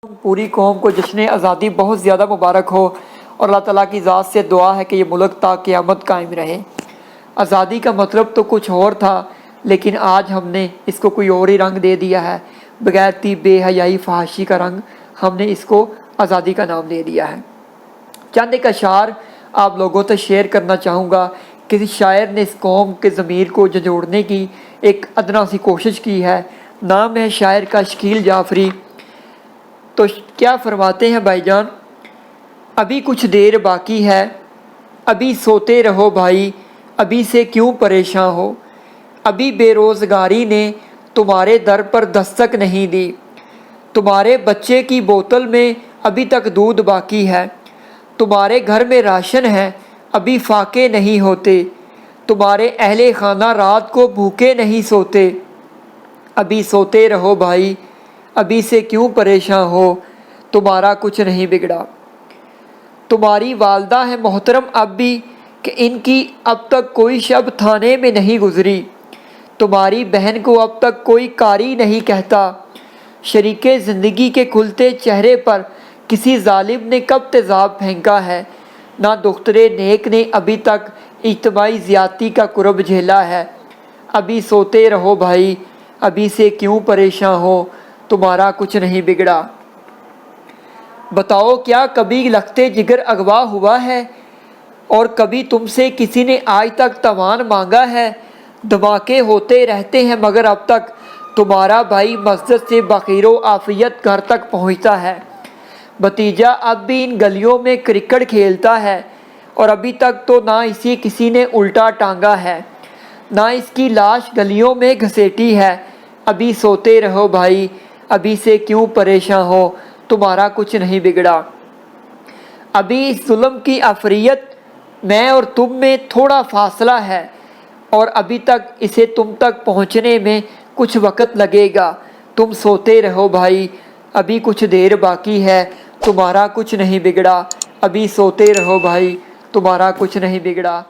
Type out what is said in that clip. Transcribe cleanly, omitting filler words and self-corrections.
पूरी कौम को जश्न आज़ादी बहुत ज़्यादा मुबारक हो और अल्लाह ताला की ज़ात से दुआ है कि ये मुल्क ता क़यामत कायम रहे। आज़ादी का मतलब तो कुछ और था, लेकिन आज हमने इसको कोई और ही रंग दे दिया है। बगैरती, बेहयाई, फहाशी का रंग हमने इसको आज़ादी का नाम दे दिया है। चंद एक अशार आप लोगों से शेयर करना चाहूँगा। किसी शायर ने इस कौम के ज़मीर को झंझोड़ने की एक अदना सी कोशिश की है। नाम है शायर का शकील जाफरी। तो क्या फरमाते हैं भाईजान, अभी कुछ देर बाकी है, अभी सोते रहो भाई, अभी से क्यों परेशान हो। अभी बेरोज़गारी ने तुम्हारे दर पर दस्तक नहीं दी, तुम्हारे बच्चे की बोतल में अभी तक दूध बाकी है, तुम्हारे घर में राशन है अभी फाके नहीं होते, तुम्हारे अहले खाना रात को भूखे नहीं सोते। अभी सोते रहो भाई, अभी से क्यों परेशान हो, तुम्हारा कुछ नहीं बिगड़ा। तुम्हारी वालदा है मोहतरम अब भी कि इनकी अब तक कोई शब थाने में नहीं गुजरी, तुम्हारी बहन को अब तक कोई कारी नहीं कहता। शरीके ज़िंदगी के खुलते चेहरे पर किसी जालिम ने कब तेज़ाब फेंका है, ना दुख्तरे नेक ने अभी तक इज्तिमाई ज़्यादती का कुरब झेला है। अभी सोते रहो भाई, अभी से क्यों परेशान हो, तुम्हारा कुछ नहीं बिगड़ा। बताओ क्या कभी लखते जिगर अगवा हुआ है, और कभी तुमसे किसी ने आज तक तवान मांगा है। धमाके होते रहते हैं मगर अब तक तुम्हारा भाई मस्जिद से बखीरो आफियत घर तक पहुंचता है। भतीजा अब भी इन गलियों में क्रिकेट खेलता है, और अभी तक तो ना इसी किसी ने उल्टा टांगा है, ना इसकी लाश गलियों में घसीटी है। अभी सोते रहो भाई, अभी से क्यों परेशान हो, तुम्हारा कुछ नहीं बिगड़ा। अभी इस जुल्म की आफरियत मैं और तुम में थोड़ा फासला है, और अभी तक इसे तुम तक पहुंचने में कुछ वक्त लगेगा। तुम सोते रहो भाई, अभी कुछ देर बाकी है, तुम्हारा कुछ नहीं बिगड़ा। अभी सोते रहो भाई, तुम्हारा कुछ नहीं बिगड़ा।